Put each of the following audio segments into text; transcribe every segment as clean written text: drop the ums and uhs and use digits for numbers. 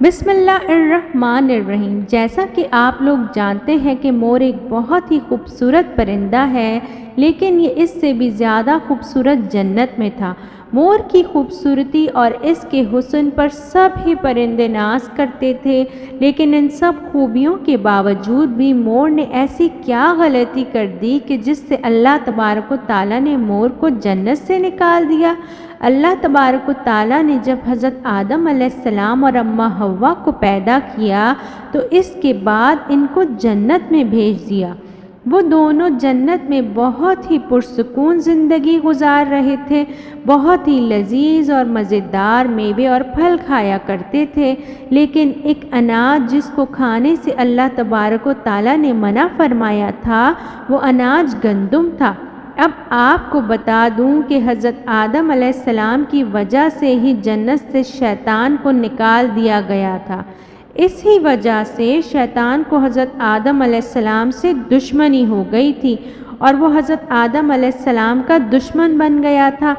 بسم اللہ الرحمن الرحیم۔ جیسا کہ آپ لوگ جانتے ہیں کہ مور ایک بہت ہی خوبصورت پرندہ ہے، لیکن یہ اس سے بھی زیادہ خوبصورت جنت میں تھا۔ مور کی خوبصورتی اور اس کے حسن پر سب ہی پرندے ناز کرتے تھے، لیکن ان سب خوبیوں کے باوجود بھی مور نے ایسی کیا غلطی کر دی کہ جس سے اللہ تبارک و تعالیٰ نے مور کو جنت سے نکال دیا۔ اللہ تبارک و تعالیٰ نے جب حضرت آدم علیہ السلام اور اماں حوا کو پیدا کیا تو اس کے بعد ان کو جنت میں بھیج دیا۔ وہ دونوں جنت میں بہت ہی پرسکون زندگی گزار رہے تھے، بہت ہی لذیذ اور مزیدار میوے اور پھل کھایا کرتے تھے، لیکن ایک اناج جس کو کھانے سے اللہ تبارک و تعالیٰ نے منع فرمایا تھا، وہ اناج گندم تھا۔ اب آپ کو بتا دوں کہ حضرت آدم علیہ السلام کی وجہ سے ہی جنت سے شیطان کو نکال دیا گیا تھا۔ اسی وجہ سے شیطان کو حضرت آدم علیہ السلام سے دشمنی ہو گئی تھی اور وہ حضرت آدم علیہ السلام کا دشمن بن گیا تھا۔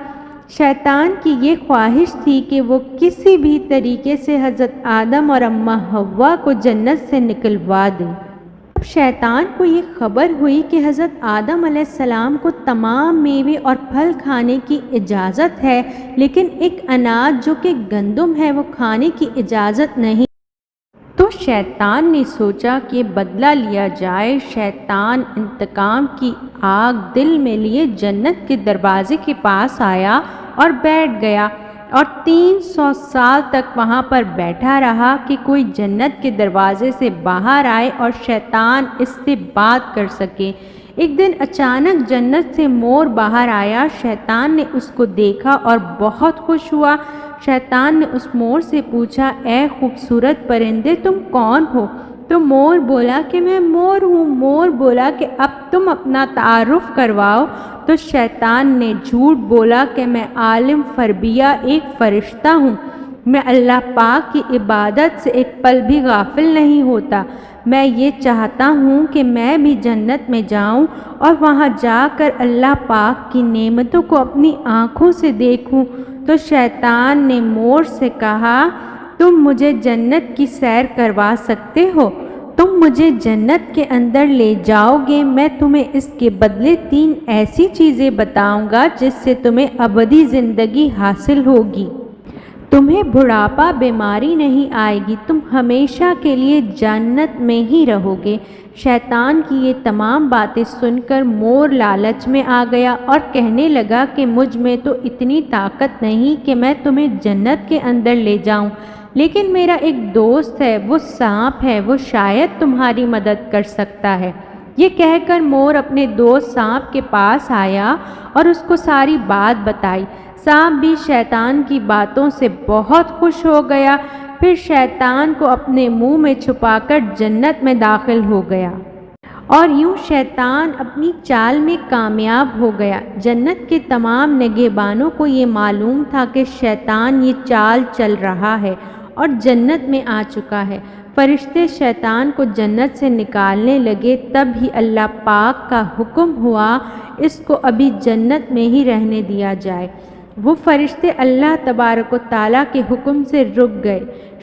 شیطان کی یہ خواہش تھی کہ وہ کسی بھی طریقے سے حضرت آدم اور اماں حوا کو جنت سے نکلوا دے۔ شیطان کو یہ خبر ہوئی کہ حضرت آدم علیہ السلام کو تمام میوے اور پھل کھانے کی اجازت ہے، لیکن ایک اناج جو کہ گندم ہے وہ کھانے کی اجازت نہیں۔ تو شیطان نے سوچا کہ بدلہ لیا جائے۔ شیطان انتقام کی آگ دل میں لیے جنت کے دروازے کے پاس آیا اور بیٹھ گیا اور 300 سال تک وہاں پر بیٹھا رہا کہ کوئی جنت کے دروازے سے باہر آئے اور شیطان اس سے بات کر سکے۔ ایک دن اچانک جنت سے مور باہر آیا۔ شیطان نے اس کو دیکھا اور بہت خوش ہوا۔ شیطان نے اس مور سے پوچھا، اے خوبصورت پرندے، تم کون ہو؟ تو مور بولا کہ میں مور ہوں۔ مور بولا کہ اب تم اپنا تعارف کرواؤ۔ تو شیطان نے جھوٹ بولا کہ میں عالم فربیہ ایک فرشتہ ہوں، میں اللہ پاک کی عبادت سے ایک پل بھی غافل نہیں ہوتا، میں یہ چاہتا ہوں کہ میں بھی جنت میں جاؤں اور وہاں جا کر اللہ پاک کی نعمتوں کو اپنی آنکھوں سے دیکھوں۔ تو شیطان نے مور سے کہا، تم مجھے جنت کی سیر کروا سکتے ہو، تم مجھے جنت کے اندر لے جاؤ گے، میں تمہیں اس کے بدلے 3 ایسی چیزیں بتاؤں گا جس سے تمہیں ابدی زندگی حاصل ہوگی، تمہیں بڑھاپا بیماری نہیں آئے گی، تم ہمیشہ کے لیے جنت میں ہی رہو گے۔ شیطان کی یہ تمام باتیں سن کر مور لالچ میں آ گیا اور کہنے لگا کہ مجھ میں تو اتنی طاقت نہیں کہ میں تمہیں جنت کے اندر لے جاؤں، لیکن میرا ایک دوست ہے، وہ سانپ ہے، وہ شاید تمہاری مدد کر سکتا ہے۔ یہ کہہ کر مور اپنے دوست سانپ کے پاس آیا اور اس کو ساری بات بتائی۔ سانپ بھی شیطان کی باتوں سے بہت خوش ہو گیا، پھر شیطان کو اپنے منہ میں چھپا کر جنت میں داخل ہو گیا اور یوں شیطان اپنی چال میں کامیاب ہو گیا۔ جنت کے تمام نگہبانوں کو یہ معلوم تھا کہ شیطان یہ چال چل رہا ہے اور جنت میں آ چکا ہے۔ فرشتے شیطان کو جنت سے نکالنے لگے، تب ہی اللہ پاک کا حکم ہوا اس کو ابھی جنت میں ہی رہنے دیا جائے۔ وہ فرشتے اللہ تبارک و تعالیٰ کے حکم سے رک گئے۔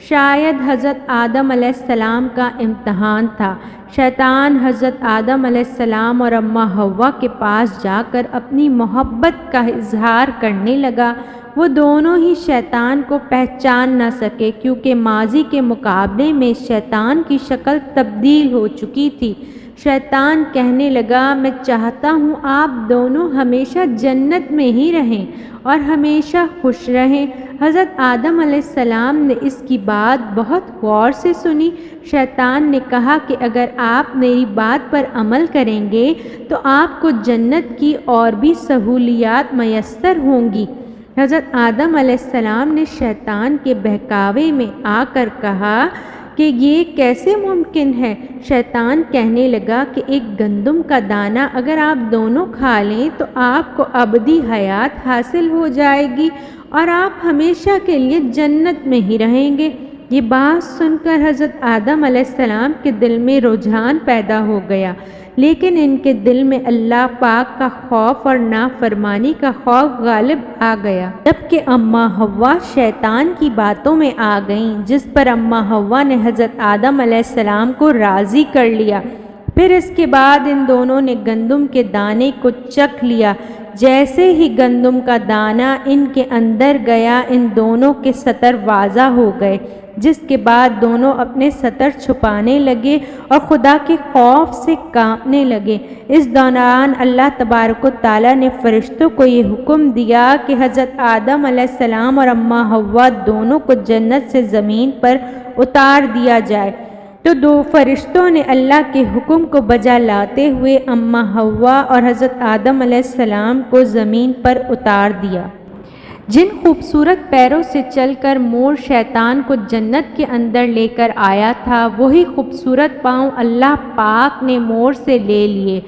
شاید حضرت آدم علیہ السلام کا امتحان تھا۔ شیطان حضرت آدم علیہ السلام اور اماں حوا کے پاس جا کر اپنی محبت کا اظہار کرنے لگا۔ وہ دونوں ہی شیطان کو پہچان نہ سکے کیونکہ ماضی کے مقابلے میں شیطان کی شکل تبدیل ہو چکی تھی۔ شیطان کہنے لگا، میں چاہتا ہوں آپ دونوں ہمیشہ جنت میں ہی رہیں اور ہمیشہ خوش رہیں۔ حضرت آدم علیہ السلام نے اس کی بات بہت غور سے سنی۔ شیطان نے کہا کہ اگر آپ میری بات پر عمل کریں گے تو آپ کو جنت کی اور بھی سہولیات میسر ہوں گی۔ حضرت آدم علیہ السلام نے شیطان کے بہکاوے میں آ کر کہا کہ یہ کیسے ممکن ہے؟ شیطان کہنے لگا کہ ایک گندم کا دانہ اگر آپ دونوں کھا لیں تو آپ کو ابدی حیات حاصل ہو جائے گی اور آپ ہمیشہ کے لیے جنت میں ہی رہیں گے۔ یہ بات سن کر حضرت آدم علیہ السلام کے دل میں رجحان پیدا ہو گیا، لیکن ان کے دل میں اللہ پاک کا خوف اور نافرمانی کا خوف غالب آ گیا، جبکہ اماں حوا شیطان کی باتوں میں آ گئیں، جس پر اماں حوا نے حضرت آدم علیہ السلام کو راضی کر لیا۔ پھر اس کے بعد ان دونوں نے گندم کے دانے کو چکھ لیا۔ جیسے ہی گندم کا دانہ ان کے اندر گیا، ان دونوں کے سطر واضح ہو گئے، جس کے بعد دونوں اپنے سطر چھپانے لگے اور خدا کے خوف سے کانپنے لگے۔ اس دوران اللہ تبارک و تعالیٰ نے فرشتوں کو یہ حکم دیا کہ حضرت آدم علیہ السلام اور اماں حوا دونوں کو جنت سے زمین پر اتار دیا جائے، تو دو فرشتوں نے اللہ کے حکم کو بجا لاتے ہوئے اماں حوا اور حضرت آدم علیہ السلام کو زمین پر اتار دیا۔ جن خوبصورت پیروں سے چل کر مور شیطان کو جنت کے اندر لے کر آیا تھا، وہی خوبصورت پاؤں اللہ پاک نے مور سے لے لیے۔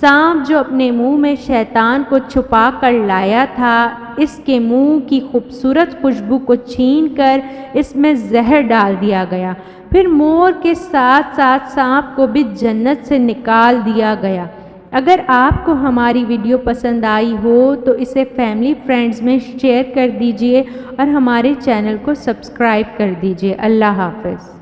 سانپ جو اپنے منہ میں شیطان کو چھپا کر لایا تھا، اس کے منہ کی خوبصورت خوشبو کو چھین کر اس میں زہر ڈال دیا گیا۔ پھر مور کے ساتھ ساتھ سانپ کو بھی جنت سے نکال دیا گیا۔ اگر آپ کو ہماری ویڈیو پسند آئی ہو تو اسے فیملی فرینڈز میں شیئر کر دیجئے اور ہمارے چینل کو سبسکرائب کر دیجئے۔ اللہ حافظ۔